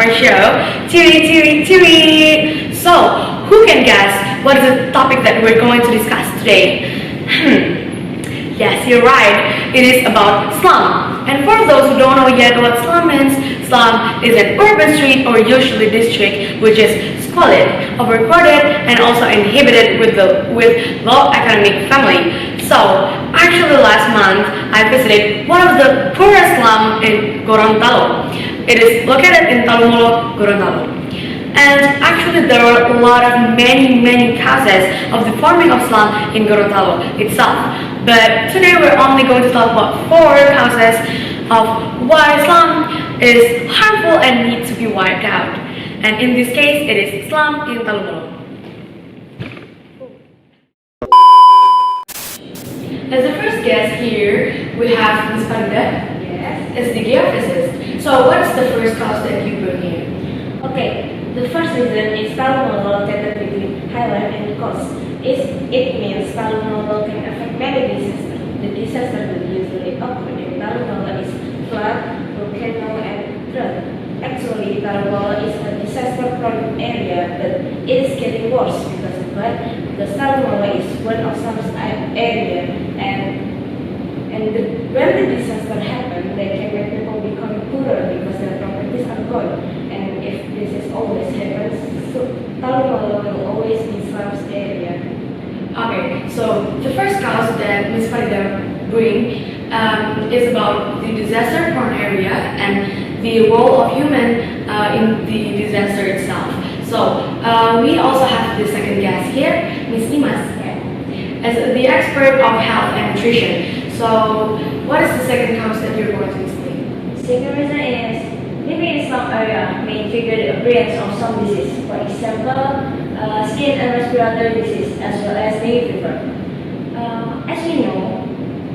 our show, Tiri. So, who can guess what is the topic that we're going to discuss today? Yes, you're right. It is about slum. And for those who don't know yet what slum means, slum is an urban street or usually district which is squalid, overcrowded, and also inhabited with low economic family. So, actually last month I visited one of the poorest slum in Gorontalo. It is located in Talumolo, Gorontalo. And actually there are a lot of many causes of the forming of slum in Gorontalo itself. But today we're only going to talk about 4 causes of why slum is harmful and needs to be wiped out. And in this case, it is slum in Talumolo. As the first guest here, we have Ms. Panda. Yes. As the geophysicist. So what is the first cause that you bring here? Okay, the first reason is Talumolo located between highland and coast. It means Talumolo can affect many disasters. The disaster that usually occur in Talumolo is flood, volcano, and drought. Actually, Talumolo is a disaster-prone area, but it is getting worse because of that. The Talumolo is one of some area, and when the disaster happens, they can make people become poorer because their properties are gone. And if this is always happens, so Talumolo will always be slums area. Okay, so the first cause that Ms. Farida bring is about the disaster-prone area and the role of human in the disaster itself. So we also have the second guest here, Ms. Nimas, as the expert of health and nutrition. So what is the second cause that you're going to explain? The second reason is living in slum area may trigger the appearance of some disease. For example, skin and respiratory disease as well as dengue fever. As we know,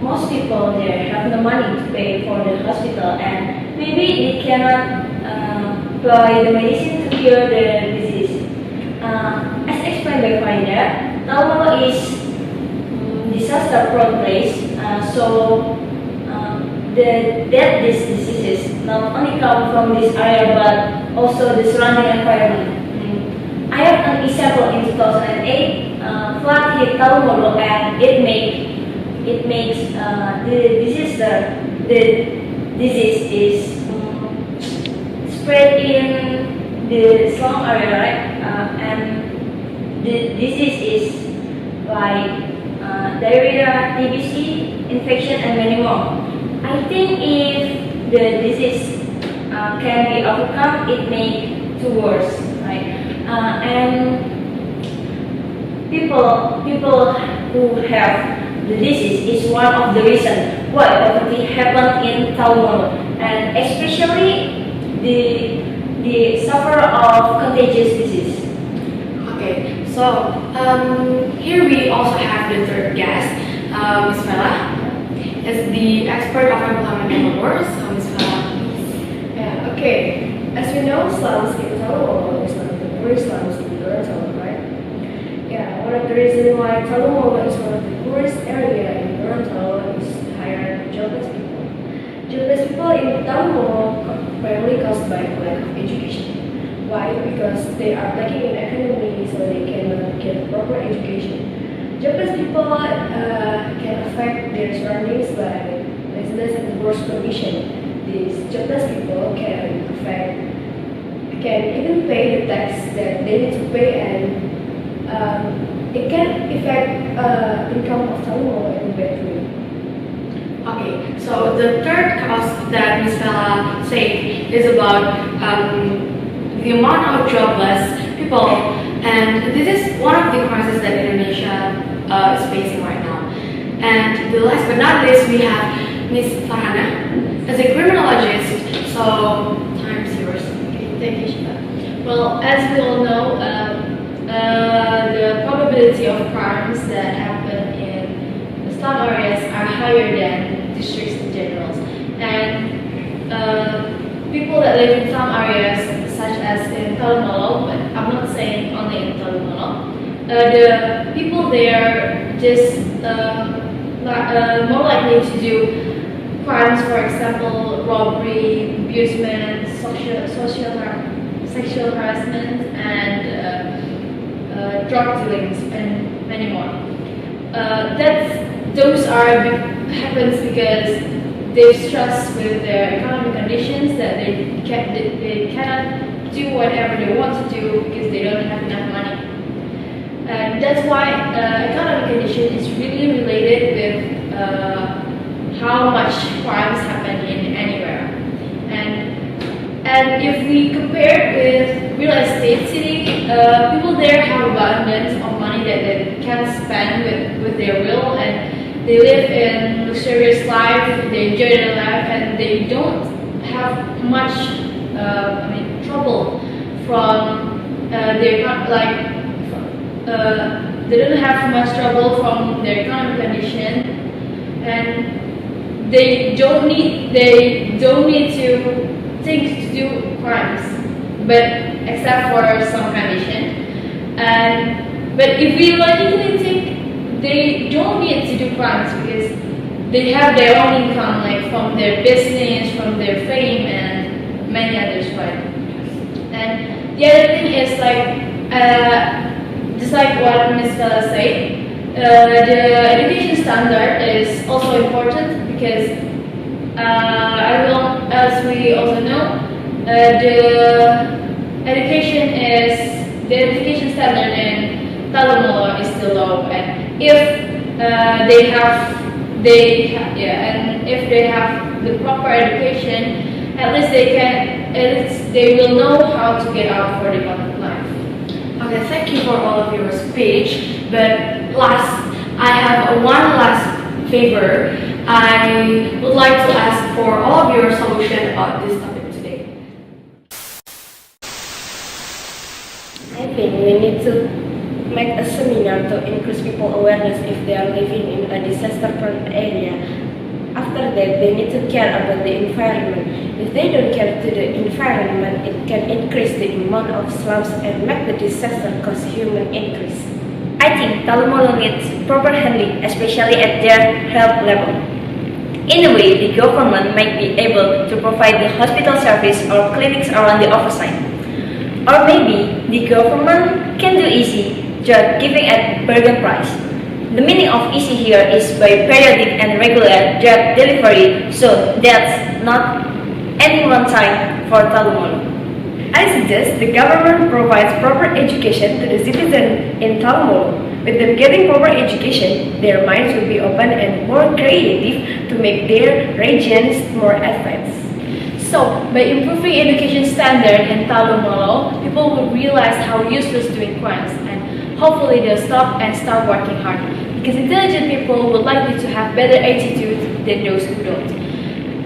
most people there have no money to pay for the hospital and maybe they cannot buy the medicine to cure the disease. As explained by Farida, Talumolo is disaster-prone place, so these diseases not only come from this area but also the surrounding environment. I have an example in 2008, flood hit Talumolo and it makes the disease is spread in the slum area, right? And the disease is like diarrhea, TBC, infection, and many more. I think if the disease can be overcome, it may to worse, right? And people who have the disease is one of the reasons why poverty happened in Talumolo, and especially the sufferer of contagious disease. Okay, so here we also have the third guest, Ms. Fela, as the expert of employment and workforce. So Ms. Fela, please. Yeah, okay. As we know, slums in Talumolo is one of the poorest slums in Gorontalo, right? Yeah, one of the reasons why Talumolo is one of the poorest area in Gorontalo is higher jobless people. Jobless people in Talumolo primarily caused by lack of education. Why? Because they are lacking in economy, so they cannot get proper education. Jobless people can affect their surroundings by laziness and worse condition. These jobless people can even pay the tax that they need to pay, and it can affect income of Talumolo in a bad way. Okay, so the third cause that Ms. Fela said is about the amount of jobless people, and this is one of the crises that Indonesia is facing right now. And the last but not least, we have Ms. Farhana as a criminologist. So time's yours. Okay, thank you, Shiva. Well, as we all know, the probability of crimes that happen in the slum areas are higher than districts in general. And people that live in slum areas, such as in Talumolo, but I'm not saying only in Talumolo, the people there just more likely to do crimes, for example, robbery, abusement, social sexual harassment, and drug dealings, and many more. Those happens because they've stressed with their economic conditions that they cannot do whatever they want to do because they don't have enough money. And that's why economic condition is really related with how much crimes happen in anywhere. And if we compare with real estate city, people there have abundance of money that they can spend with their will, and they live in luxurious life, they enjoy their life, and they don't have much trouble from they don't have much trouble from their economic condition, and they don't need to think to do crimes, but except for some condition. But if we logically think, they don't need to do crimes because they have their own income, like from their business, from their fame, and many others, right? And the other thing is just like what Ms. Bella said, the education standard is also important because as we also know, the education standard in Talumolo is still low, and if they have the proper education, at least they will know how to get out for the public life. Okay, thank you for all of your speech. But I have one last favor. I would like to ask for all of your solution about this topic today. I think we need to make a seminar to increase people awareness if they are living in a disaster-prone area. After that, they need to care about the environment. If they don't care to the environment, it can increase the amount of slums and make the disaster cause human increase. I think Talumolo needs proper handling, especially at their health level. In a way, the government might be able to provide the hospital service or clinics around the oversight. Or maybe the government can do easy, just giving at bargain price. The meaning of easy here is by periodic and regular drug delivery, so that's not any one time for Talumolo. I suggest the government provides proper education to the citizens in Talumolo. With them getting proper education, their minds will be open and more creative to make their regions more advanced. So, by improving education standard in Talumolo, people will realize how useless doing crimes, and hopefully they'll stop and start working hard. Because intelligent people will likely to have better attitude than those who don't.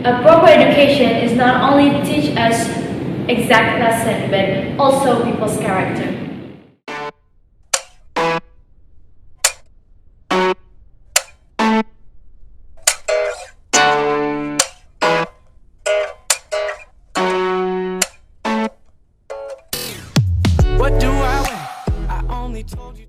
A proper education is not only teach us exact lesson, but also people's character.